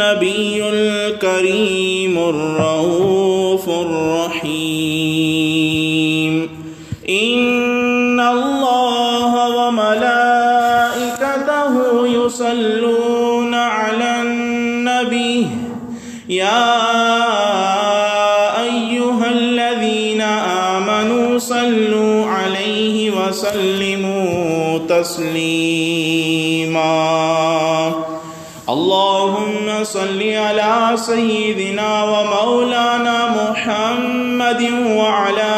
النبي الكريم الرؤوف الرحيم إن الله وملائكته يصلون على النبي يا أيها الذين آمنوا صلوا عليه وسلموا تسليما اللهم صل على سيدنا ومولانا محمد وعلى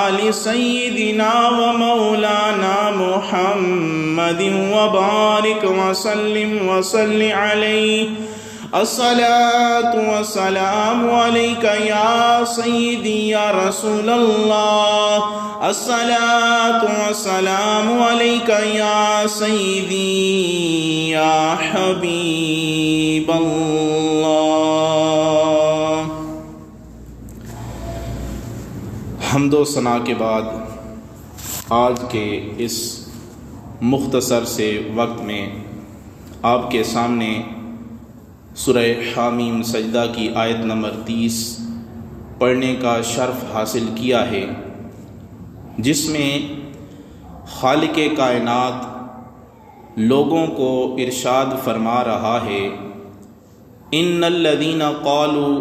آل سيدنا ومولانا محمد وبارك وسلم وصل عليه الصلاة والسلام عليك يا سيدي يا رسول الله الصلاة والسلام عليك يا سيدي يا حبيب الله۔ حمد و ثنا کے بعد آج کے اس مختصر سے وقت میں آپ کے سامنے سورہ حامیم سجدہ کی آیت نمبر 30 پڑھنے کا شرف حاصل کیا ہے، جس میں خالق کائنات لوگوں کو ارشاد فرما رہا ہے ان الذین قالوا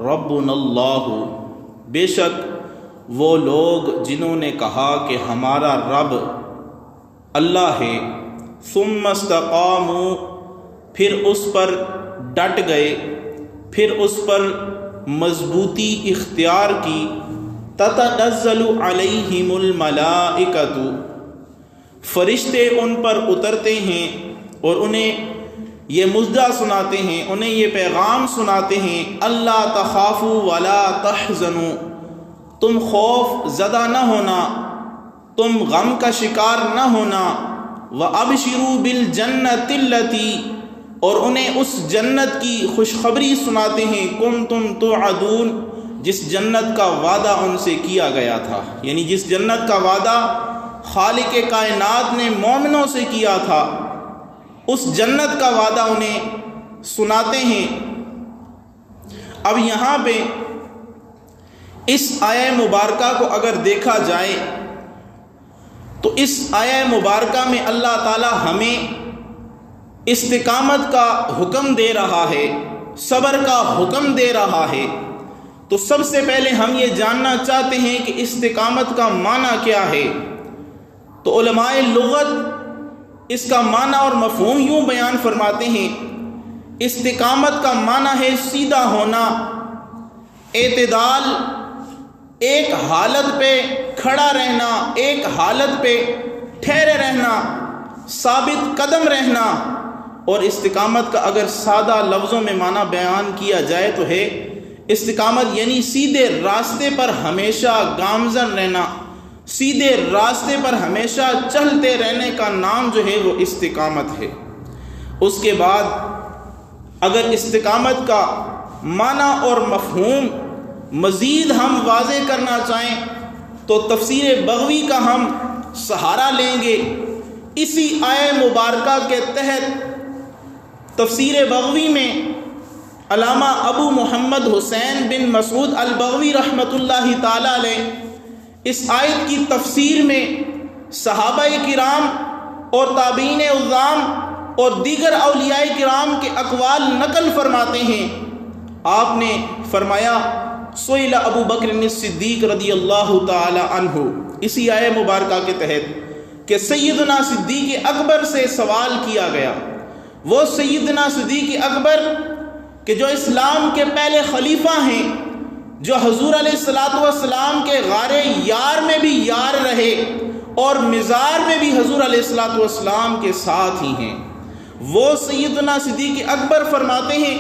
ربنا اللہ، بے شک وہ لوگ جنہوں نے کہا کہ ہمارا رب اللہ ہے، ثم استقاموا، پھر اس پر ڈٹ گئے، پھر اس پر مضبوطی اختیار کی، تتنزل علیہم الملائکۃ، فرشتے ان پر اترتے ہیں اور انہیں یہ مژدہ سناتے ہیں، انہیں یہ پیغام سناتے ہیں اللہ تخافوا ولا تحزنوا، تم خوف زدہ نہ ہونا، تم غم کا شکار نہ ہونا، وابشروا بالجنۃ التی، اور انہیں اس جنت کی خوشخبری سناتے ہیں کنتم توعدون، جس جنت کا وعدہ ان سے کیا گیا تھا، یعنی جس جنت کا وعدہ خالق کائنات نے مومنوں سے کیا تھا، اس جنت کا وعدہ انہیں سناتے ہیں۔ اب یہاں پہ اس آیہ مبارکہ کو اگر دیکھا جائے تو اس آیہ مبارکہ میں اللہ تعالی ہمیں استقامت کا حکم دے رہا ہے، صبر کا حکم دے رہا ہے۔ تو سب سے پہلے ہم یہ جاننا چاہتے ہیں کہ استقامت کا معنی کیا ہے۔ تو علماء لغت اس کا معنی اور مفہوم یوں بیان فرماتے ہیں، استقامت کا معنی ہے سیدھا ہونا، اعتدال، ایک حالت پہ کھڑا رہنا، ایک حالت پہ ٹھہرے رہنا، ثابت قدم رہنا۔ اور استقامت کا اگر سادہ لفظوں میں معنی بیان کیا جائے تو ہے استقامت یعنی سیدھے راستے پر ہمیشہ گامزن رہنا، سیدھے راستے پر ہمیشہ چلتے رہنے کا نام جو ہے وہ استقامت ہے۔ اس کے بعد اگر استقامت کا معنی اور مفہوم مزید ہم واضح کرنا چاہیں تو تفسیر بغوی کا ہم سہارا لیں گے۔ اسی آیہ مبارکہ کے تحت تفسیر بغوی میں علامہ ابو محمد حسین بن مسعود البغوی رحمۃ اللہ تعالی علیہ اس آیت کی تفسیر میں صحابہ کرام اور تابعین عظام اور دیگر اولیاء کرام کے اقوال نقل فرماتے ہیں۔ آپ نے فرمایا سئل ابو بکر الصدیق رضی اللہ تعالی عنہ، اسی آیہ مبارکہ کے تحت کہ سیدنا صدیق اکبر سے سوال کیا گیا، وہ سیدنا صدیق اکبر کہ جو اسلام کے پہلے خلیفہ ہیں، جو حضور علیہ السلام کے غار یار میں بھی یار رہے اور مزار میں بھی حضور علیہ السلام کے ساتھ ہی ہیں، وہ سیدنا صدیق اکبر فرماتے ہیں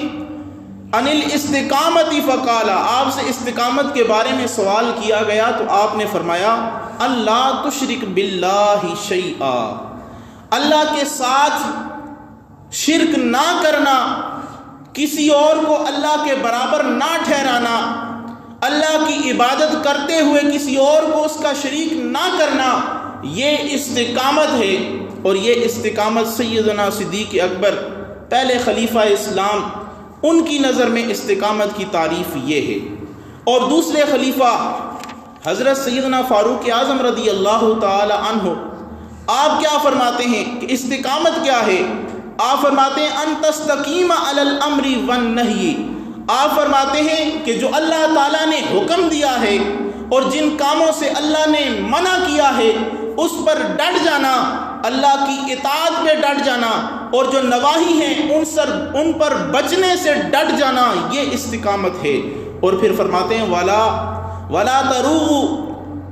ان الاستقامت فقال، آپ سے استقامت کے بارے میں سوال کیا گیا تو آپ نے فرمایا اللہ تشرک باللہ شیئا، اللہ کے ساتھ شرک نہ کرنا، کسی اور کو اللہ کے برابر نہ ٹھہرانا، اللہ کی عبادت کرتے ہوئے کسی اور کو اس کا شریک نہ کرنا، یہ استقامت ہے۔ اور یہ استقامت سیدنا صدیق اکبر پہلے خلیفہ اسلام ان کی نظر میں استقامت کی تعریف یہ ہے۔ اور دوسرے خلیفہ حضرت سیدنا فاروق اعظم رضی اللہ تعالی عنہ، آپ کیا فرماتے ہیں کہ استقامت کیا ہے؟ آپ فرماتے ہیں ان تستقیم علی الامر والنہی، آپ فرماتے ہیں کہ جو اللہ تعالیٰ نے حکم دیا ہے اور جن کاموں سے اللہ نے منع کیا ہے اس پر ڈٹ جانا، اللہ کی اطاعت پہ ڈٹ جانا، اور جو نواہی ہیں ان پر بچنے سے ڈٹ جانا، یہ استقامت ہے۔ اور پھر فرماتے ہیں ولا تروغوا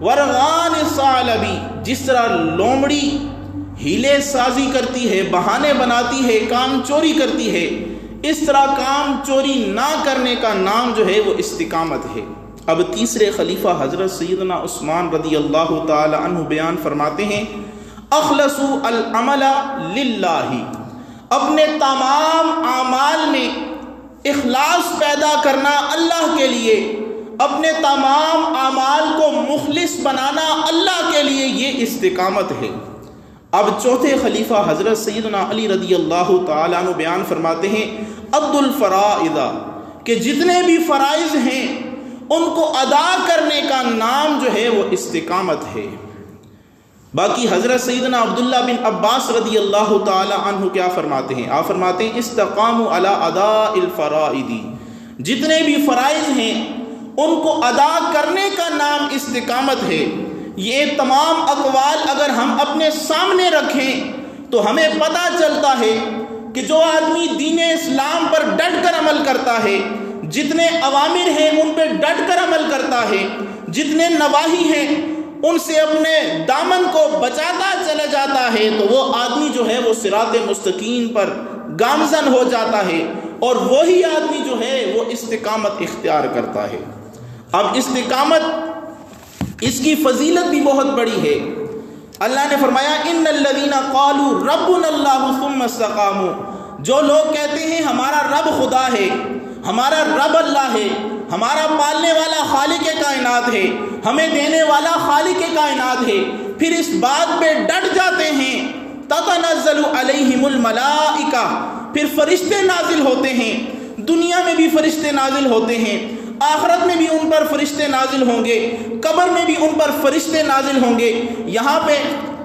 ورغان الثعلب، جس طرح لومڑی ہیلے سازی کرتی ہے، بہانے بناتی ہے، کام چوری کرتی ہے، اس طرح کام چوری نہ کرنے کا نام جو ہے وہ استقامت ہے۔ اب تیسرے خلیفہ حضرت سیدنا عثمان رضی اللہ تعالی عنہ بیان فرماتے ہیں اخلصوا العمل للہ، اپنے تمام اعمال میں اخلاص پیدا کرنا اللہ کے لیے، اپنے تمام اعمال کو مخلص بنانا اللہ کے لیے، یہ استقامت ہے۔ اب چوتھے خلیفہ حضرت سیدنا علی رضی اللہ تعالیٰ عنہ بیان فرماتے ہیں عد الفرائض، کہ جتنے بھی فرائض ہیں ان کو ادا کرنے کا نام جو ہے وہ استقامت ہے۔ باقی حضرت سیدنا عبداللہ بن عباس رضی اللہ تعالی عنہ کیا فرماتے ہیں؟ آپ فرماتے ہیں استقاموا علی اداء الفرائض، جتنے بھی فرائض ہیں ان کو ادا کرنے کا نام استقامت ہے۔ یہ تمام اقوال اگر ہم اپنے سامنے رکھیں تو ہمیں پتہ چلتا ہے کہ جو آدمی دین اسلام پر ڈٹ کر عمل کرتا ہے، جتنے اوامر ہیں ان پہ ڈٹ کر عمل کرتا ہے، جتنے نواہی ہیں ان سے اپنے دامن کو بچاتا چلا جاتا ہے، تو وہ آدمی جو ہے وہ صراط مستقیم پر گامزن ہو جاتا ہے، اور وہی آدمی جو ہے وہ استقامت اختیار کرتا ہے۔ اب استقامت اس کی فضیلت بھی بہت بڑی ہے۔ اللہ نے فرمایا ان الذین قالوا ربنا اللہ ثم استقاموا، جو لوگ کہتے ہیں ہمارا رب خدا ہے، ہمارا رب اللہ ہے، ہمارا پالنے والا خالق کائنات ہے، ہمیں دینے والا خالق کائنات ہے، پھر اس بات پہ ڈٹ جاتے ہیں تتنزل علیہم الملائکہ، پھر فرشتے نازل ہوتے ہیں، دنیا میں بھی فرشتے نازل ہوتے ہیں، آخرت میں بھی ان پر فرشتے نازل ہوں گے، قبر میں بھی ان پر فرشتے نازل ہوں گے۔ یہاں پہ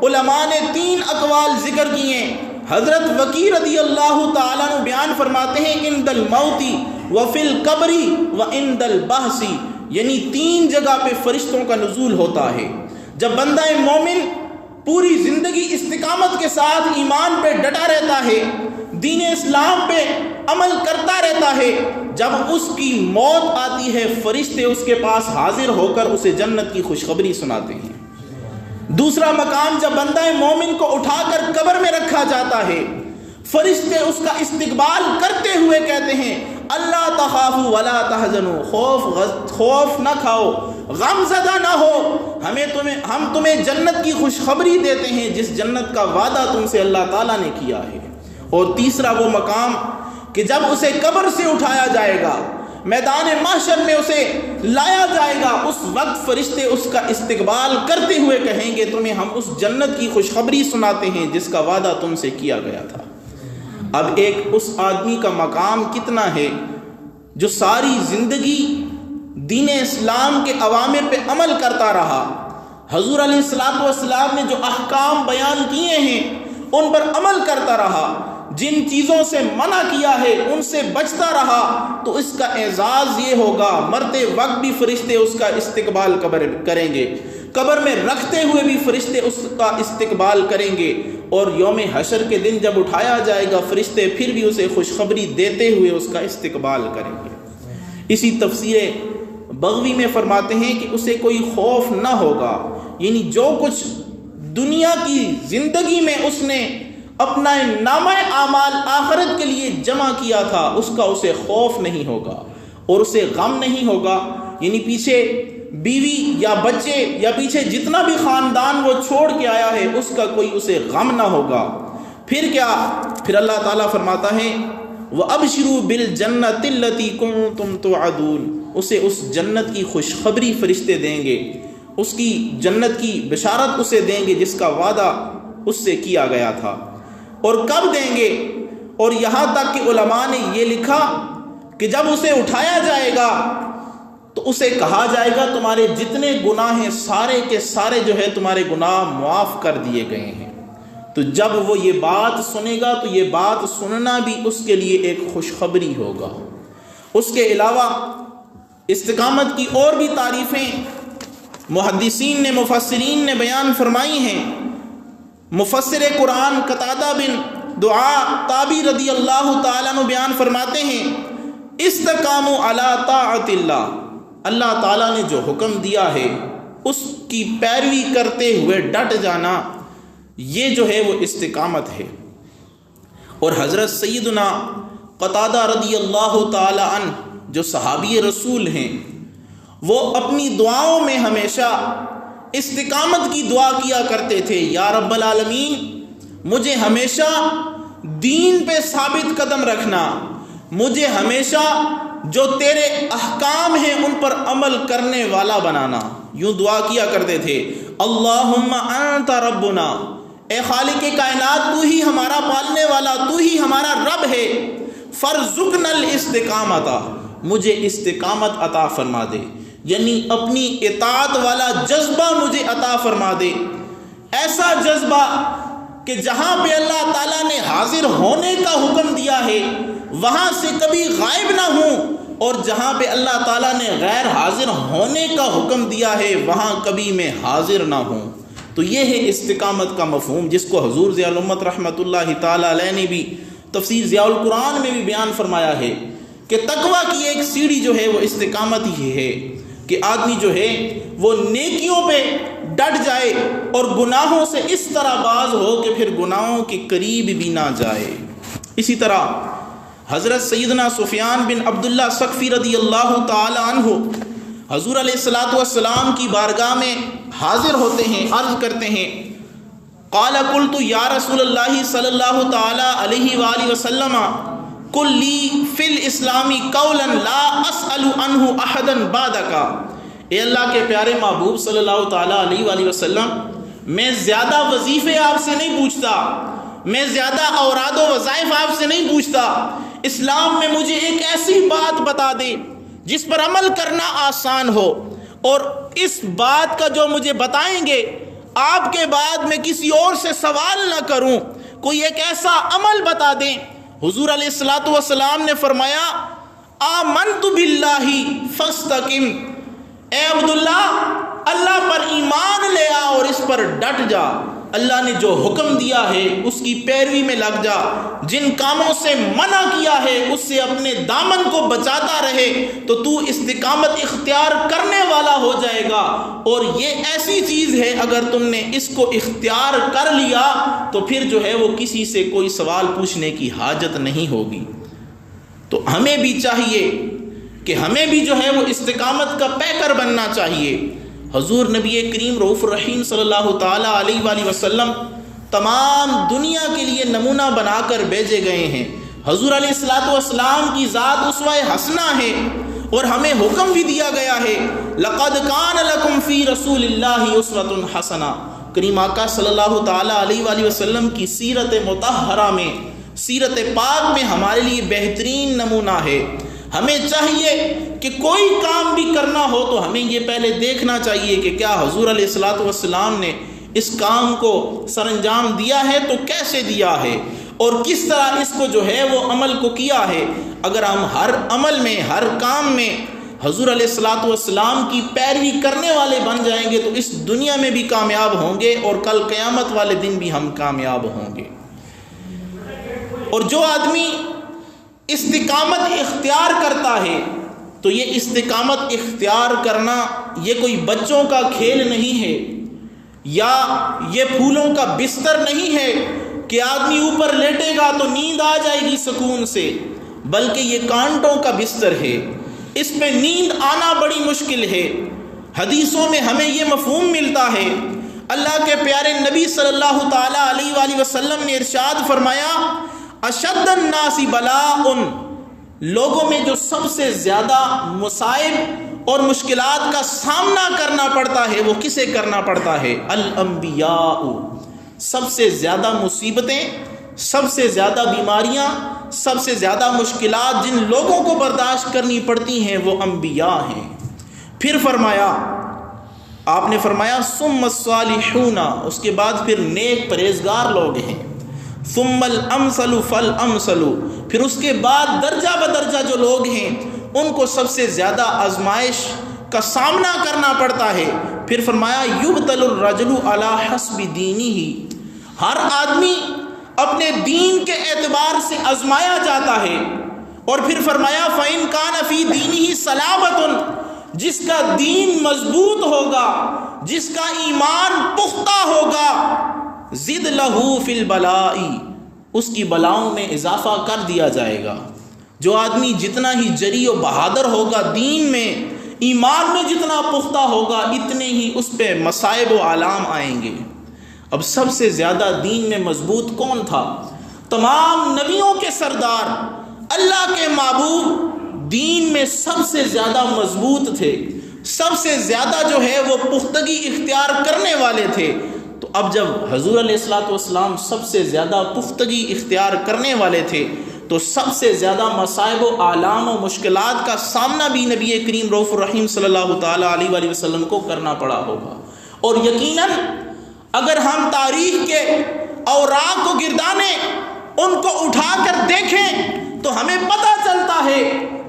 علماء نے 3 اقوال ذکر کیے۔ حضرت وکی رضی اللہ تعالیٰ عنہ بیان فرماتے ہیں عند الموت وفی القبر وعند البحث، یعنی 3 جگہ پہ فرشتوں کا نزول ہوتا ہے۔ جب بندہ مومن پوری زندگی استقامت کے ساتھ ایمان پہ ڈٹا رہتا ہے، دین اسلام پہ عمل کرتا رہتا ہے، جب اس کی موت آتی ہے فرشتے اس کے پاس حاضر ہو کر اسے جنت کی خوشخبری سناتے ہیں۔ دوسرا مقام، جب بندہ مومن کو اٹھا کر قبر میں رکھا جاتا ہے، فرشتے اس کا استقبال کرتے ہوئے کہتے ہیں اللہ تخافوا ولا تحزنوا، خوف نہ کھاؤ، غم زدہ نہ ہو، ہم تمہیں جنت کی خوشخبری دیتے ہیں جس جنت کا وعدہ تم سے اللہ تعالیٰ نے کیا ہے۔ اور تیسرا وہ مقام کہ جب اسے قبر سے اٹھایا جائے گا، میدان محشر میں اسے لایا جائے گا، اس وقت فرشتے اس کا استقبال کرتے ہوئے کہیں گے تمہیں ہم اس جنت کی خوشخبری سناتے ہیں جس کا وعدہ تم سے کیا گیا تھا۔ اب ایک اس آدمی کا مقام کتنا ہے جو ساری زندگی دین اسلام کے اوامر پہ عمل کرتا رہا، حضور علیہ الصلوۃ والسلام نے جو احکام بیان کیے ہیں ان پر عمل کرتا رہا، جن چیزوں سے منع کیا ہے ان سے بچتا رہا، تو اس کا اعزاز یہ ہوگا مرتے وقت بھی فرشتے اس کا استقبال کریں گے، قبر میں رکھتے ہوئے بھی فرشتے اس کا استقبال کریں گے، اور یوم حشر کے دن جب اٹھایا جائے گا فرشتے پھر بھی اسے خوشخبری دیتے ہوئے اس کا استقبال کریں گے۔ اسی تفسیر بغوی میں فرماتے ہیں کہ اسے کوئی خوف نہ ہوگا، یعنی جو کچھ دنیا کی زندگی میں اس نے اپنا نامہ اعمال آخرت کے لیے جمع کیا تھا اس کا اسے خوف نہیں ہوگا اور اسے غم نہیں ہوگا، یعنی پیچھے بیوی یا بچے یا پیچھے جتنا بھی خاندان وہ چھوڑ کے آیا ہے اس کا کوئی اسے غم نہ ہوگا۔ پھر کیا؟ پھر اللہ تعالیٰ فرماتا ہے وَأَبْشِرُوا بِالْجَنَّةِ الَّتِي كُنْتُمْ تُوعَدُونَ، اسے اس جنت کی خوشخبری فرشتے دیں گے، اس کی جنت کی بشارت اسے دیں گے جس کا وعدہ اس سے کیا گیا تھا۔ اور کب دیں گے؟ اور یہاں تک کہ علماء نے یہ لکھا کہ جب اسے اٹھایا جائے گا تو اسے کہا جائے گا تمہارے جتنے گناہ ہیں سارے کے سارے جو ہے تمہارے گناہ معاف کر دیے گئے ہیں۔ تو جب وہ یہ بات سنے گا تو یہ بات سننا بھی اس کے لیے ایک خوشخبری ہوگا۔ اس کے علاوہ استقامت کی اور بھی تعریفیں محدثین نے مفسرین نے بیان فرمائی ہیں۔ مفسر قرآن قتادہ بن دعاء تابی رضی اللہ تعالیٰ عنہ بیان فرماتے ہیں استقاموا علی طاعت اللہ، اللہ تعالیٰ نے جو حکم دیا ہے اس کی پیروی کرتے ہوئے ڈٹ جانا، یہ جو ہے وہ استقامت ہے۔ اور حضرت سیدنا قتادہ رضی اللہ تعالیٰ عنہ جو صحابی رسول ہیں، وہ اپنی دعاؤں میں ہمیشہ استقامت کی دعا کیا کرتے تھے، یا رب العالمین مجھے ہمیشہ دین پہ ثابت قدم رکھنا، مجھے ہمیشہ جو تیرے احکام ہیں ان پر عمل کرنے والا بنانا۔ یوں دعا کیا کرتے تھے، اللہم انت ربنا، اے خالق کائنات تو ہی ہمارا پالنے والا، تو ہی ہمارا رب ہے، فرزقنا الاستقامت، مجھے استقامت عطا فرما دے، یعنی اپنی اطاعت والا جذبہ مجھے عطا فرما دے، ایسا جذبہ کہ جہاں پہ اللہ تعالیٰ نے حاضر ہونے کا حکم دیا ہے وہاں سے کبھی غائب نہ ہوں، اور جہاں پہ اللہ تعالیٰ نے غیر حاضر ہونے کا حکم دیا ہے وہاں کبھی میں حاضر نہ ہوں۔ تو یہ ہے استقامت کا مفہوم، جس کو حضور ضیاء الامت رحمۃ اللہ تعالیٰ علیہ نے بھی تفسیر ضیاء القرآن میں بھی بیان فرمایا ہے کہ تقویٰ کی ایک سیڑھی جو ہے وہ استقامت ہی ہے، کہ آدمی جو ہے وہ نیکیوں پہ ڈٹ جائے اور گناہوں سے اس طرح باز ہو کہ پھر گناہوں کے قریب بھی نہ جائے۔ اسی طرح حضرت سیدنا سفیان بن عبداللہ ثقفی رضی اللہ تعالی عنہ حضور علیہ الصلوۃ والسلام کی بارگاہ میں حاضر ہوتے ہیں، عرض کرتے ہیں، قال قلت یا رسول اللہ صلی اللہ تعالی علیہ وآلہ وسلم قل لی فی الاسلام قولا لا اسأل عنہ احدا بعدک، اے اللہ کے پیارے محبوب صلی اللہ تعالی علیہ وآلہ وسلم، میں زیادہ وظیفے آپ سے نہیں پوچھتا، میں زیادہ اوراد و وظائف آپ سے نہیں پوچھتا، اسلام میں مجھے ایک ایسی بات بتا دے جس پر عمل کرنا آسان ہو، اور اس بات کا جو مجھے بتائیں گے آپ کے بعد میں کسی اور سے سوال نہ کروں، کوئی ایک ایسا عمل بتا دیں۔ حضور علیہ الصلوۃ والسلام نے فرمایا آمنت باللہ فاستقم، اے عبداللہ اللہ پر ایمان لے آ اور اس پر ڈٹ جا، اللہ نے جو حکم دیا ہے اس کی پیروی میں لگ جا، جن کاموں سے منع کیا ہے اس سے اپنے دامن کو بچاتا رہے تو تو استقامت اختیار کرنے والا ہو جائے گا۔ اور یہ ایسی چیز ہے اگر تم نے اس کو اختیار کر لیا تو پھر جو ہے وہ کسی سے کوئی سوال پوچھنے کی حاجت نہیں ہوگی۔ تو ہمیں بھی چاہیے کہ ہمیں بھی جو ہے وہ استقامت کا پیکر بننا چاہیے۔ حضور نبی کریم رؤوف الرحیم صلی اللہ تعالی علیہ وآلہ وسلم تمام دنیا کے لیے نمونہ بنا کر بھیجے گئے ہیں۔ حضور علیہ الصلوۃ والسلام کی ذات اسوہ حسنہ ہے، اور ہمیں حکم بھی دیا گیا ہے لقد کان لکم فی رسول اللہ اسوۃ حسنہ، کریم آقا صلی اللہ تعالی علیہ وآلہ وسلم کی سیرت مطہرہ میں، سیرت پاک میں ہمارے لیے بہترین نمونہ ہے۔ ہمیں چاہیے کہ کوئی کام بھی کرنا ہو تو ہمیں یہ پہلے دیکھنا چاہیے کہ کیا حضور علیہ الصلوۃ والسلام نے اس کام کو سر انجام دیا ہے تو کیسے دیا ہے، اور کس طرح اس کو جو ہے وہ عمل کو کیا ہے۔ اگر ہم ہر عمل میں، ہر کام میں حضور علیہ الصلوۃ والسلام کی پیروی کرنے والے بن جائیں گے تو اس دنیا میں بھی کامیاب ہوں گے اور کل قیامت والے دن بھی ہم کامیاب ہوں گے۔ اور جو آدمی استقامت اختیار کرتا ہے تو یہ استقامت اختیار کرنا یہ کوئی بچوں کا کھیل نہیں ہے، یا یہ پھولوں کا بستر نہیں ہے کہ آدمی اوپر لیٹے گا تو نیند آ جائے گی سکون سے، بلکہ یہ کانٹوں کا بستر ہے، اس پہ نیند آنا بڑی مشکل ہے۔ حدیثوں میں ہمیں یہ مفہوم ملتا ہے، اللہ کے پیارے نبی صلی اللہ تعالی علیہ وآلہ وسلم نے ارشاد فرمایا اشد الناس بلاء، لوگوں میں جو سب سے زیادہ مصائب اور مشکلات کا سامنا کرنا پڑتا ہے وہ کسے کرنا پڑتا ہے؟ الانبیاء۔ سب سے زیادہ مصیبتیں، سب سے زیادہ بیماریاں، سب سے زیادہ مشکلات جن لوگوں کو برداشت کرنی پڑتی ہیں وہ انبیاء ہیں۔ پھر فرمایا، آپ نے فرمایا ثم الصالحون، اس کے بعد پھر نیک پرہیزگار لوگ ہیں، ثم الامثل فالامثل، پھر اس کے بعد درجہ بدرجہ جو لوگ ہیں ان کو سب سے زیادہ آزمائش کا سامنا کرنا پڑتا ہے۔ پھر فرمایا یبتل الرجل علی حسب دینہ، ہر آدمی اپنے دین کے اعتبار سے آزمایا جاتا ہے۔ اور پھر فرمایا فَإِن كَانَ فِي دِينِهِ صَلَابَةٌ، جس کا دین مضبوط ہوگا، جس کا ایمان پختہ ہوگا، زد لہو فی البلاء، اس کی بلاؤں میں اضافہ کر دیا جائے گا۔ جو آدمی جتنا ہی جری و بہادر ہوگا دین میں، ایمان میں جتنا پختہ ہوگا، اتنے ہی اس پہ مصائب و آلام آئیں گے۔ اب سب سے زیادہ دین میں مضبوط کون تھا؟ تمام نبیوں کے سردار، اللہ کے محبوب دین میں سب سے زیادہ مضبوط تھے، سب سے زیادہ جو ہے وہ پختگی اختیار کرنے والے تھے۔ تو اب جب حضور علیہ الصلوۃ والسلام سب سے زیادہ پختگی اختیار کرنے والے تھے تو سب سے زیادہ مصائب و آلام و مشکلات کا سامنا بھی نبی کریم رؤوف الرحیم صلی اللہ تعالیٰ علیہ وآلہ وسلم کو کرنا پڑا ہوگا۔ اور یقیناً اگر ہم تاریخ کے اوراق کو گردانے ان کو اٹھا کر دیکھیں تو ہمیں پتہ چلتا ہے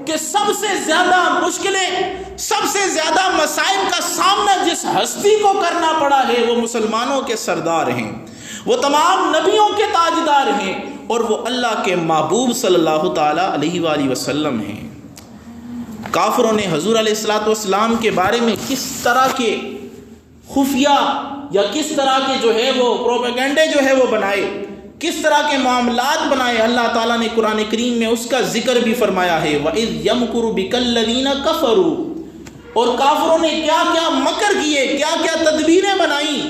کہ سب سے زیادہ مشکلیں، سب سے زیادہ مصائب کا سامنا جس ہستی کو کرنا پڑا ہے وہ مسلمانوں کے سردار ہیں، وہ تمام نبیوں کے تاجدار ہیں، اور وہ اللہ کے محبوب صلی اللہ تعالیٰ علیہ وآلہ وسلم ہیں۔ کافروں نے حضور علیہ الصلوۃ والسلام کے بارے میں کس طرح کے خفیہ یا کس طرح کے جو ہے وہ پروپیگنڈے جو ہے وہ بنائے، کس طرح کے معاملات بنائے، اللہ تعالیٰ نے قرآن کریم میں اس کا ذکر بھی فرمایا ہے۔ وَإِذْ يَمْكُرُ بِكَ الَّذِينَ كَفَرُوا، اور کافروں نے کیا کیا مکر کیے، کیا کیا تدبیریں بنائیں،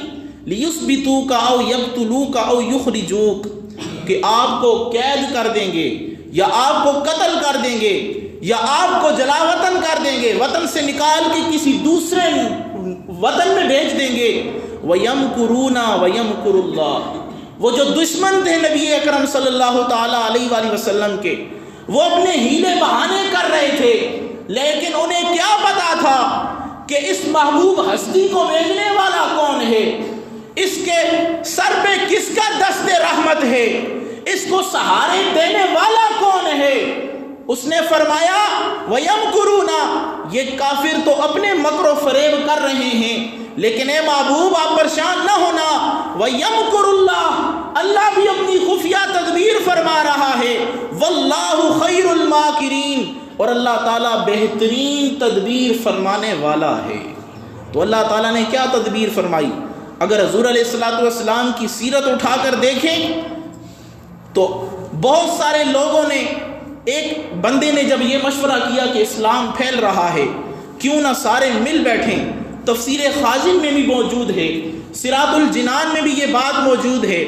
لِيُثْبِتُوكَ أَوْ يَقْتُلُوكَ أَوْ يُخْرِجُوكَ، کہ آپ کو قید کر دیں گے یا آپ کو قتل کر دیں گے یا آپ کو جلا وطن کر دیں گے، وطن سے نکال کے کسی دوسرے وطن میں بھیج دیں گے۔ وَيَمْكُرُونَ وَيَمْكُرُ اللَّهُ، وہ جو دشمن تھے نبی اکرم صلی اللہ تعالیٰ علیہ وآلہ وسلم کے، وہ اپنے ہیلے بہانے کر رہے تھے، لیکن انہیں کیا پتا تھا کہ اس محبوب ہستی کو بھیجنے والا کون ہے، اس کے سر پہ کس کا دست رحمت ہے، اس کو سہارے دینے والا کون ہے۔ اس نے فرمایا وَيَمْكُرُونَ، یہ کافر تو اپنے مکر و فریب کر رہے ہیں، لیکن اے محبوب آپ پریشان نہ ہونا، وَيَمْكُرُ اللَّهُ، اللہ بھی اپنی خفیہ تدبیر فرما رہا ہے، وَاللَّهُ خَيْرُ الْمَاكِرِينَ، اور اللہ تعالیٰ بہترین تدبیر فرمانے والا ہے۔ تو اللہ تعالیٰ نے کیا تدبیر فرمائی؟ اگر حضور علیہ الصلوۃ والسلام کی سیرت اٹھا کر دیکھیں تو بہت سارے لوگوں نے، ایک بندے نے جب یہ مشورہ کیا کہ اسلام پھیل رہا ہے، کیوں نہ سارے مل بیٹھیں، تفسیر خازن میں بھی موجود ہے، صراط الجنان میں بھی یہ بات موجود ہے،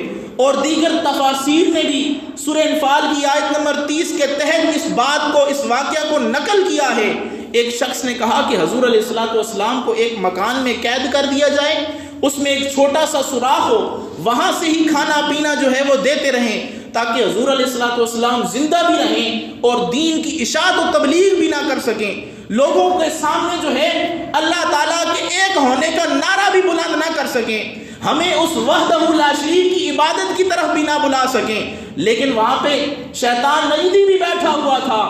اور دیگر تفاسیر نے بھی سورہ انفال کی آیت نمبر 30 کے تحت اس بات کو، اس واقعہ کو نقل کیا ہے۔ ایک شخص نے کہا کہ حضور علیہ الصلوۃ والسلام کو ایک مکان میں قید کر دیا جائے، اس میں ایک چھوٹا سا سوراخ ہو، وہاں سے ہی کھانا پینا جو ہے وہ دیتے رہیں تاکہ حضور علیہ الصلوۃ والسلام زندہ بھی رہیں اور دین کی اشاعت و تبلیغ بھی نہ کر سکیں، لوگوں کے سامنے جو ہے اللہ تعالیٰ کے ایک ہونے کا نعرہ بھی بلند نہ کر سکیں، ہمیں اس وحدہ لا شریک کی عبادت کی طرف بھی نہ بلا سکیں۔ لیکن وہاں پہ شیطان نجدی بھی بیٹھا ہوا تھا،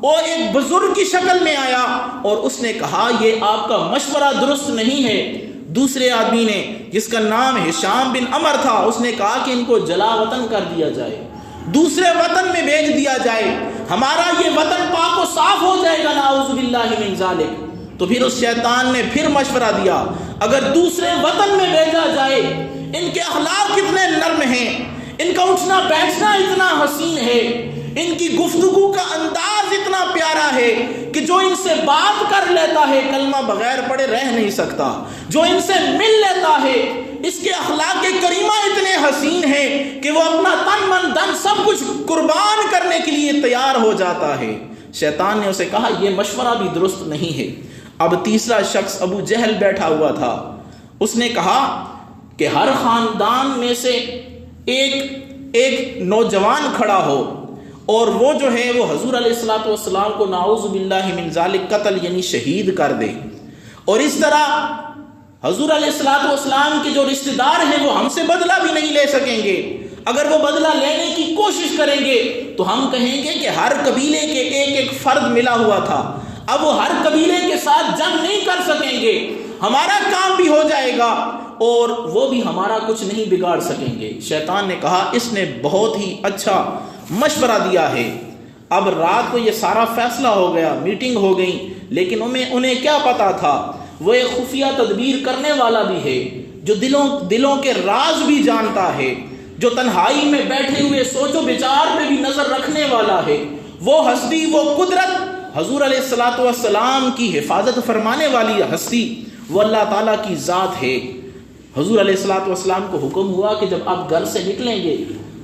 وہ ایک بزرگ کی شکل میں آیا اور اس نے کہا یہ آپ کا مشورہ درست نہیں ہے۔ دوسرے آدمی نے جس کا نام ہشام بن عمر تھا، اس نے کہا کہ ان کو جلا وطن کر دیا جائے، دوسرے وطن میں بھیج دیا جائے، ہمارا یہ وطن پاک و صاف ہو جائے گا، نعوذ باللہ من ذالک۔ تو پھر اس شیطان نے پھر مشورہ دیا، اگر دوسرے وطن میں بھیجا جائے، ان کے اخلاق کتنے نرم ہیں، ان کا اٹھنا بیٹھنا اتنا حسین ہے، ان کی گفتگو کا انداز اتنا پیارا ہے کہ جو ان سے بات کر لیتا ہے کلمہ بغیر پڑھے رہ نہیں سکتا، جو ان سے مل لیتا ہے اس کے اخلاق کریمہ اتنے حسین ہیں کہ وہ اپنا تن من دھن سب کچھ قربان کرنے کے لیے تیار ہو جاتا ہے۔ شیطان نے اسے کہا یہ مشورہ بھی درست نہیں ہے۔ اب تیسرا شخص ابو جہل بیٹھا ہوا تھا، اس نے کہا کہ ہر خاندان میں سے ایک نوجوان کھڑا ہو اور وہ جو ہے وہ حضور علیہ الصلوۃ والسلام کو نعوذ باللہ من ذالک قتل یعنی شہید کر دے. اور اس طرح حضور علیہ الصلوۃ والسلام کے جو رشتہ دار ہیں وہ ہم سے بدلہ بھی نہیں لے سکیں گے. اگر وہ بدلہ لینے کی کوشش کریں گے تو ہم کہیں گے کہ ہر قبیلے کے ایک ایک فرد ملا ہوا تھا, اب وہ ہر قبیلے کے ساتھ جنگ نہیں کر سکیں گے, ہمارا کام بھی ہو جائے گا اور وہ بھی ہمارا کچھ نہیں بگاڑ سکیں گے. شیطان نے کہا اس نے بہت ہی اچھا مشورہ دیا ہے. اب رات کو یہ سارا فیصلہ ہو گیا, میٹنگ ہو گئی, لیکن انہیں کیا پتا تھا وہ ایک خفیہ تدبیر کرنے والا بھی ہے, جو دلوں کے راز بھی جانتا ہے, جو تنہائی میں بیٹھے ہوئے سوچ و بچار پہ بھی نظر رکھنے والا ہے. وہ ہستی, وہ قدرت, حضور علیہ الصلوۃ والسلام کی حفاظت فرمانے والی ہستی وہ اللہ تعالیٰ کی ذات ہے. حضور علیہ الصلوۃ والسلام کو حکم ہوا کہ جب آپ گھر سے نکلیں گے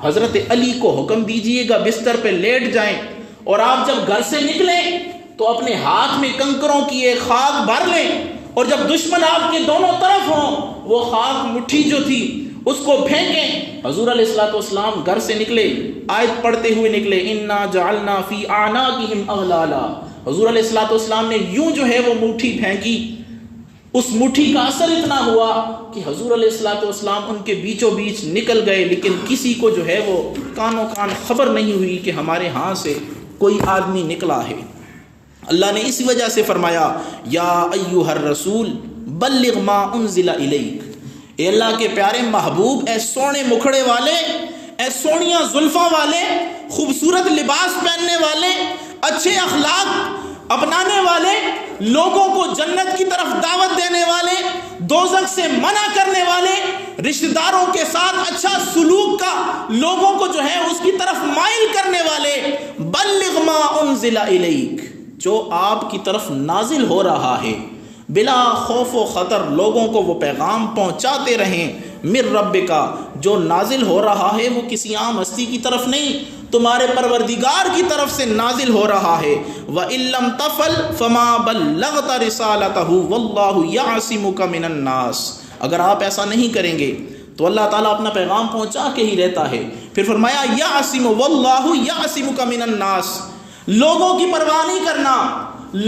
حضرت علی کو حکم دیجئے گا بستر پہ لیٹ جائیں, اور آپ جب گھر سے نکلیں تو اپنے ہاتھ میں کنکروں کی ایک خاک بھر لیں, اور جب دشمن آپ کے دونوں طرف ہوں وہ خاک مٹھی جو تھی اس کو پھینکیں. حضور علیہ الصلوۃ والسلام گھر سے نکلے, آیت پڑھتے ہوئے نکلے, انا جعلنا فی اعناقہم اغلالا. حضور علیہ الصلوۃ والسلام نے یوں جو ہے وہ مٹھی پھینکی, اس مٹھی کا اثر اتنا ہوا کہ حضور علیہ الصلوۃ والسلام ان کے بیچوں بیچ نکل گئے, لیکن کسی کو جو ہے وہ کانوں کان خبر نہیں ہوئی کہ ہمارے ہاں سے کوئی آدمی نکلا ہے. اللہ نے اسی وجہ سے فرمایا یا ایھا الرسول بلغ ما انزل الیک, اے اللہ کے پیارے محبوب, اے سونے مکھڑے والے, اے سونیاں زلفاں والے, خوبصورت لباس پہننے والے, اچھے اخلاق اپنانے والے, لوگوں کو جنت کی طرف دعوت دینے والے, دوزخ سے منع کرنے والے, رشتہ داروں کے ساتھ اچھا سلوک کا لوگوں کو جو ہے اس کی طرف مائل کرنے والے, بلغ ما انزل الیک, جو آپ کی طرف نازل ہو رہا ہے, بلا خوف و خطر لوگوں کو وہ پیغام پہنچاتے رہیں, من ربک, جو نازل ہو رہا ہے وہ کسی عام ہستی کی طرف نہیں, تمہارے پروردگار کی طرف سے نازل ہو رہا ہے. وَإِن لَّمْ تَفْعَلْ فَمَا بَلَّغْتَ رِسَالَتَهُ وَاللَّهُ يَعْصِمُكَ مِنَ النَّاسِ. اگر آپ ایسا نہیں کریں گے تو اللہ تعالیٰ اپنا پیغام پہنچا کے ہی رہتا ہے. پھر فرمایا یعصم وَاللَّهُ يَعْصِمُكَ مِنَ النَّاسِ, لوگوں کی پرواہ نہیں کرنا,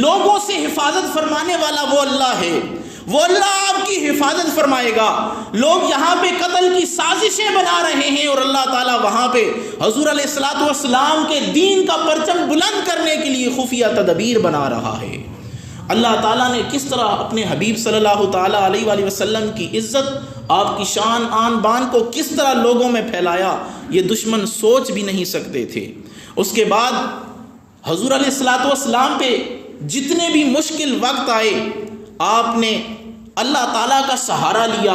لوگوں سے حفاظت فرمانے والا وہ اللہ ہے, وہ اللہ آپ کی حفاظت فرمائے گا. لوگ یہاں پہ قتل کی سازشیں بنا رہے ہیں اور اللہ تعالیٰ وہاں پہ حضور علیہ الصلوۃ والسلام کے دین کا پرچم بلند کرنے کے لیے خفیہ تدبیر بنا رہا ہے. اللہ تعالیٰ نے کس طرح اپنے حبیب صلی اللہ تعالیٰ علیہ وآلہ وسلم کی عزت, آپ کی شان آن بان کو کس طرح لوگوں میں پھیلایا, یہ دشمن سوچ بھی نہیں سکتے تھے. اس کے بعد حضور علیہ الصلوۃ والسلام پہ جتنے بھی مشکل وقت آئے آپ نے اللہ تعالیٰ کا سہارا لیا.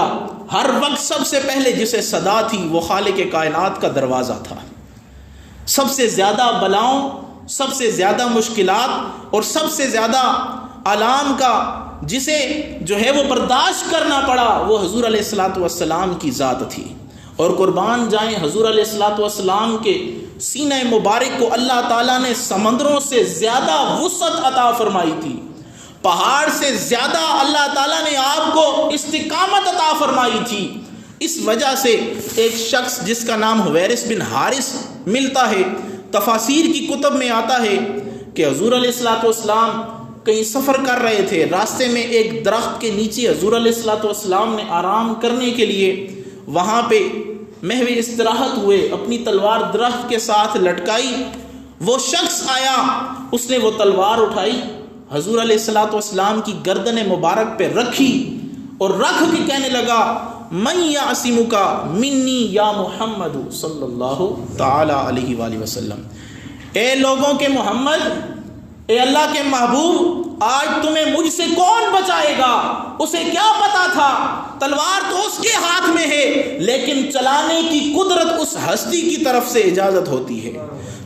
ہر وقت سب سے پہلے جسے صدا تھی وہ خالق کائنات کا دروازہ تھا. سب سے زیادہ بلاؤں, سب سے زیادہ مشکلات اور سب سے زیادہ آلام کا جسے جو ہے وہ برداشت کرنا پڑا وہ حضور علیہ الصلوۃ والسلام کی ذات تھی. اور قربان جائیں حضور علیہ الصلوۃ والسلام کے سینہ مبارک کو اللہ تعالیٰ نے سمندروں سے زیادہ وسعت عطا فرمائی تھی, پہاڑ سے زیادہ اللہ تعالیٰ نے آپ کو استقامت عطا فرمائی تھی. اس وجہ سے ایک شخص جس کا نام حویرث بن حارث ملتا ہے, تفاسیر کی کتب میں آتا ہے کہ حضور علیہ الصلوۃ والسلام کہیں سفر کر رہے تھے, راستے میں ایک درخت کے نیچے حضور علیہ الصلوۃ والسلام نے آرام کرنے کے لیے وہاں پہ محو استراحت ہوئے, اپنی تلوار درخت کے ساتھ لٹکائی. وہ شخص آیا, اس نے وہ تلوار اٹھائی, حضور علیہ الصلوۃ والسلام کی گردن مبارک پہ رکھی اور رکھ کے کہنے لگا من یعصمک منی یا محمد صلی اللہ تعالی علیہ وآلہ وسلم, اے لوگوں کے محمد, اے اللہ کے محبوب, آج تمہیں مجھ سے کون بچائے گا. اسے کیا پتا تھا تلوار تو اس کے ہاتھ میں ہے, لیکن چلانے کی قدرت اس ہستی کی طرف سے اجازت ہوتی ہے.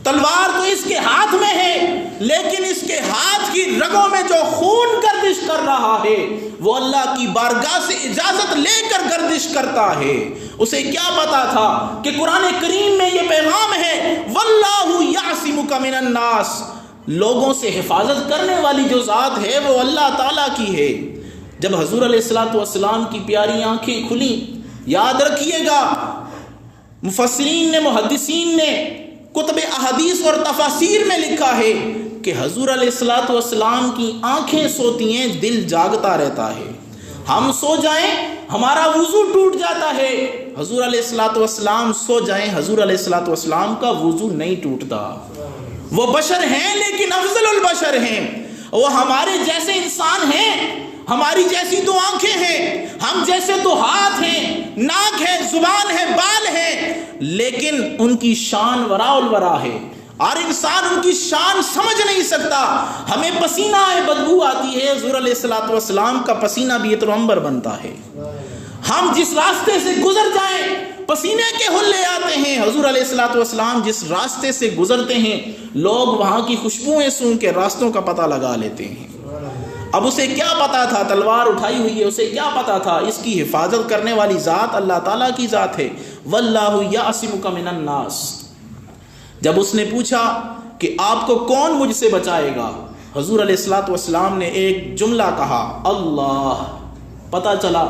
تلوار تو اس کے ہاتھ میں ہے, لیکن اس کے ہاتھ کی رگوں میں جو خون گردش کر رہا ہے وہ اللہ کی بارگاہ سے اجازت لے کر گردش کرتا ہے. اسے کیا پتا تھا کہ قرآن کریم میں یہ پیغام ہے واللہ یعصمک من الناس, لوگوں سے حفاظت کرنے والی جو ذات ہے وہ اللہ تعالیٰ کی ہے. جب حضور علیہ الصلوۃ والسلام کی پیاری آنکھیں کھلیں, یاد رکھیے گا مفسرین نے, محدثین نے, کتب احادیث اور تفاسیر میں لکھا ہے کہ حضور علیہ الصلوۃ والسلام کی آنکھیں سوتی ہیں، دل جاگتا رہتا ہے۔ ہم سو جائیں ہمارا وضو ٹوٹ جاتا ہے، حضور علیہ الصلوۃ والسلام سو جائیں حضور علیہ الصلوۃ والسلام کا وضو نہیں ٹوٹتا۔ وہ بشر ہیں لیکن افضل البشر ہیں، وہ ہمارے جیسے انسان ہیں، ہماری جیسی تو آنکھیں ہیں، ہم جیسے تو ہاتھ ہیں، ناک ہے، زبان ہے، بال ہے، لیکن ان کی شان وراء الورا ہے، اور انسان ان کی شان سمجھ نہیں سکتا۔ ہمیں پسینہ ہے، بدبو آتی ہے، حضور علیہ الصلوۃ والسلام کا پسینہ بھی عطر و عنبر بنتا ہے۔ ہم جس راستے سے گزر جائیں پسینے کے ہلے آتے ہیں، حضور علیہ الصلوۃ والسلام جس راستے سے گزرتے ہیں لوگ وہاں کی خوشبوئیں سون کے راستوں کا پتہ لگا لیتے ہیں۔ اب اسے کیا پتا تھا تلوار اٹھائی ہوئی ہے، اسے کیا پتا تھا اس کی حفاظت کرنے والی ذات اللہ تعالیٰ کی ذات ہے، واللہ یعصمک من الناس۔ جب اس نے پوچھا کہ آپ کو کون مجھ سے بچائے گا، حضور علیہ الصلوۃ والسلام نے ایک جملہ کہا، اللہ۔ پتہ چلا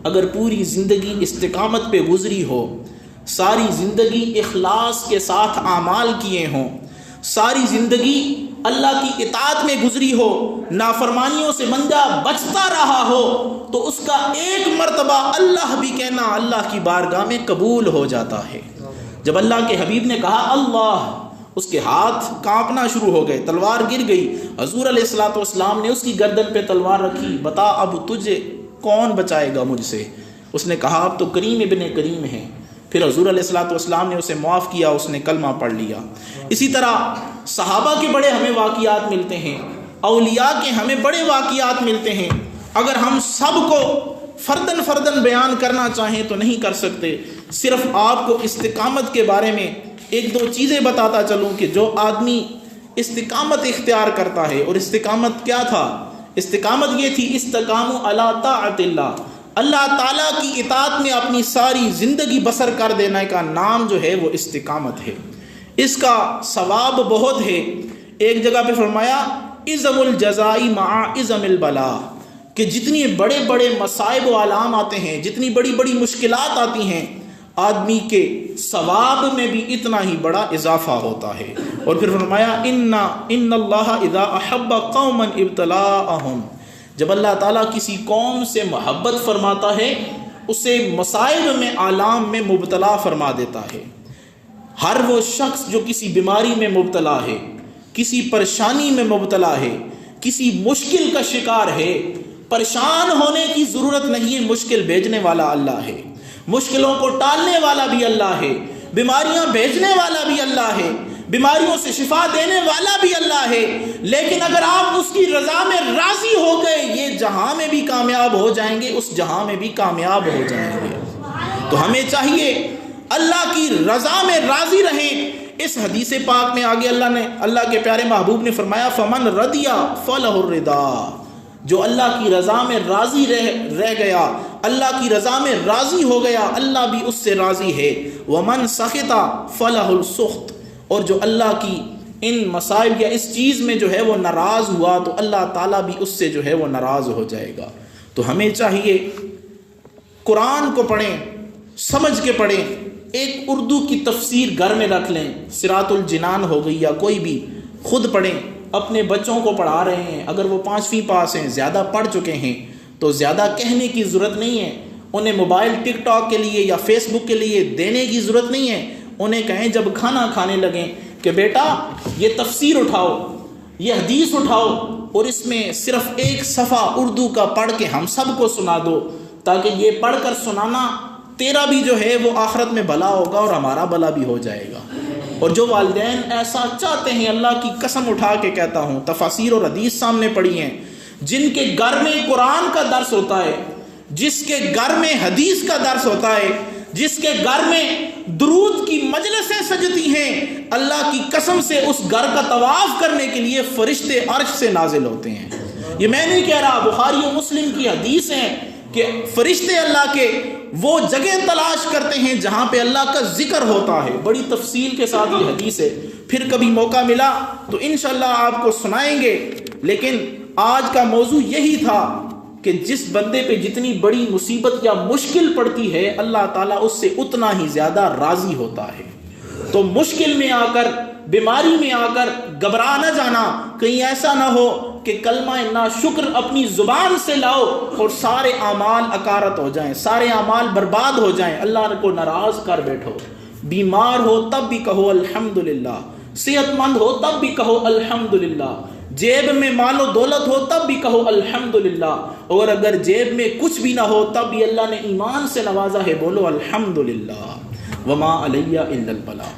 اگر پوری زندگی استقامت پہ گزری ہو، ساری زندگی اخلاص کے ساتھ اعمال کیے ہوں، ساری زندگی اللہ کی اطاعت میں گزری ہو، نافرمانیوں سے بندہ بچتا رہا ہو، تو اس کا ایک مرتبہ اللہ بھی کہنا اللہ کی بارگاہ میں قبول ہو جاتا ہے۔ جب اللہ کے حبیب نے کہا اللہ، اس کے ہاتھ کانپنا شروع ہو گئے، تلوار گر گئی۔ حضور علیہ الصلوۃ والسلام نے اس کی گردن پہ تلوار رکھی، بتا اب تجھے کون بچائے گا مجھ سے؟ اس نے کہا اب تو کریم ابن کریم ہے۔ پھر حضور علیہ الصلوۃ والسلام نے اسے معاف کیا، اس نے کلمہ پڑھ لیا۔ اسی طرح صحابہ کے بڑے ہمیں واقعات ملتے ہیں، اولیاء کے ہمیں بڑے واقعات ملتے ہیں۔ اگر ہم سب کو فردن فردن بیان کرنا چاہیں تو نہیں کر سکتے، صرف آپ کو استقامت کے بارے میں ایک دو چیزیں بتاتا چلوں کہ جو آدمی استقامت اختیار کرتا ہے، اور استقامت کیا تھا؟ استقامت یہ تھی استقاموا علی طاعت اللہ، اللہ تعالیٰ کی اطاعت میں اپنی ساری زندگی بسر کر دینے کا نام جو ہے وہ استقامت ہے۔ اس کا ثواب بہت ہے۔ ایک جگہ پہ فرمایا عظم الجزائی مع عظم البلا، کہ جتنی بڑے بڑے مصائب و آلام آتے ہیں، جتنی بڑی بڑی مشکلات آتی ہیں، آدمی کے ثواب میں بھی اتنا ہی بڑا اضافہ ہوتا ہے۔ اور پھر فرمایا ان اللہ اذا احب قوما ابتلاءهم، جب اللہ تعالیٰ کسی قوم سے محبت فرماتا ہے اسے مصائب میں آلام میں مبتلا فرما دیتا ہے۔ ہر وہ شخص جو کسی بیماری میں مبتلا ہے، کسی پریشانی میں مبتلا ہے، کسی مشکل کا شکار ہے، پریشان ہونے کی ضرورت نہیں ہے، مشکل بھیجنے والا اللہ ہے، مشکلوں کو ٹالنے والا بھی اللہ ہے، بیماریاں بھیجنے والا بھی اللہ ہے، بیماریوں سے شفا دینے والا بھی اللہ ہے۔ لیکن اگر آپ اس کی رضا میں راضی ہو گئے، یہ جہاں میں بھی کامیاب ہو جائیں گے، اس جہاں میں بھی کامیاب ہو جائیں گے۔ تو ہمیں چاہیے اللہ کی رضا میں راضی رہیں۔ اس حدیث پاک میں آگے اللہ کے پیارے محبوب نے فرمایا فمن رضی فلہ الرضا، جو اللہ کی رضا میں راضی رہ گیا، اللہ کی رضا میں راضی ہو گیا، اللہ بھی اس سے راضی ہے۔ ومن سخط فلہ السخط، اور جو اللہ کی ان مصائب یا اس چیز میں جو ہے وہ ناراض ہوا تو اللہ تعالیٰ بھی اس سے جو ہے وہ ناراض ہو جائے گا۔ تو ہمیں چاہیے قرآن کو پڑھیں، سمجھ کے پڑھیں، ایک اردو کی تفسیر گھر میں رکھ لیں، صراط الجنان ہو گئی یا کوئی بھی، خود پڑھیں، اپنے بچوں کو پڑھا رہے ہیں، اگر وہ 5ویں پاس ہیں، زیادہ پڑھ چکے ہیں تو زیادہ کہنے کی ضرورت نہیں ہے، انہیں موبائل ٹک ٹاک کے لیے یا فیس بک کے لیے دینے کی ضرورت نہیں ہے۔ انہیں کہیں جب کھانا کھانے لگیں کہ بیٹا یہ تفسیر اٹھاؤ، یہ حدیث اٹھاؤ، اور اس میں صرف ایک صفحہ اردو کا پڑھ کے ہم سب کو سنا دو، تاکہ یہ پڑھ کر سنانا تیرا بھی جو ہے وہ آخرت میں بھلا ہوگا اور ہمارا بھلا بھی ہو جائے گا۔ اور جو والدین ایسا چاہتے ہیں، اللہ کی قسم اٹھا کے کہتا ہوں، تفاسیر اور حدیث سامنے پڑھی ہیں، جن کے گھر میں قرآن کا درس ہوتا ہے، جس کے گھر میں حدیث کا درس ہوتا ہے، جس کے گھر میں درود کی مجلسیں سجتی ہیں، اللہ کی قسم سے اس گھر کا طواف کرنے کے لیے فرشتے عرش سے نازل ہوتے ہیں۔ یہ میں نہیں کہہ رہا، بخاری و مسلم کی حدیث ہے کہ فرشتے اللہ کے وہ جگہ تلاش کرتے ہیں جہاں پہ اللہ کا ذکر ہوتا ہے۔ بڑی تفصیل کے ساتھ یہ حدیث ہے، پھر کبھی موقع ملا تو انشاءاللہ آپ کو سنائیں گے۔ لیکن آج کا موضوع یہی تھا کہ جس بندے پہ جتنی بڑی مصیبت یا مشکل پڑتی ہے، اللہ تعالیٰ اس سے اتنا ہی زیادہ راضی ہوتا ہے۔ تو مشکل میں آ کر، بیماری میں آ کر گھبرا نہ جانا، کہیں ایسا نہ ہو کہ کلمہ ناشکر اپنی زبان سے لاؤ اور سارے اعمال اکارت ہو جائیں، سارے اعمال برباد ہو جائیں، اللہ کو ناراض کر بیٹھو۔ بیمار ہو تب بھی کہو الحمدللہ، صحت مند ہو تب بھی کہو الحمدللہ، جیب میں مال و دولت ہو تب بھی کہو الحمدللہ، اور اگر جیب میں کچھ بھی نہ ہو تب بھی اللہ نے ایمان سے نوازا ہے، بولو الحمدللہ، وما علیہ الا البلاغ۔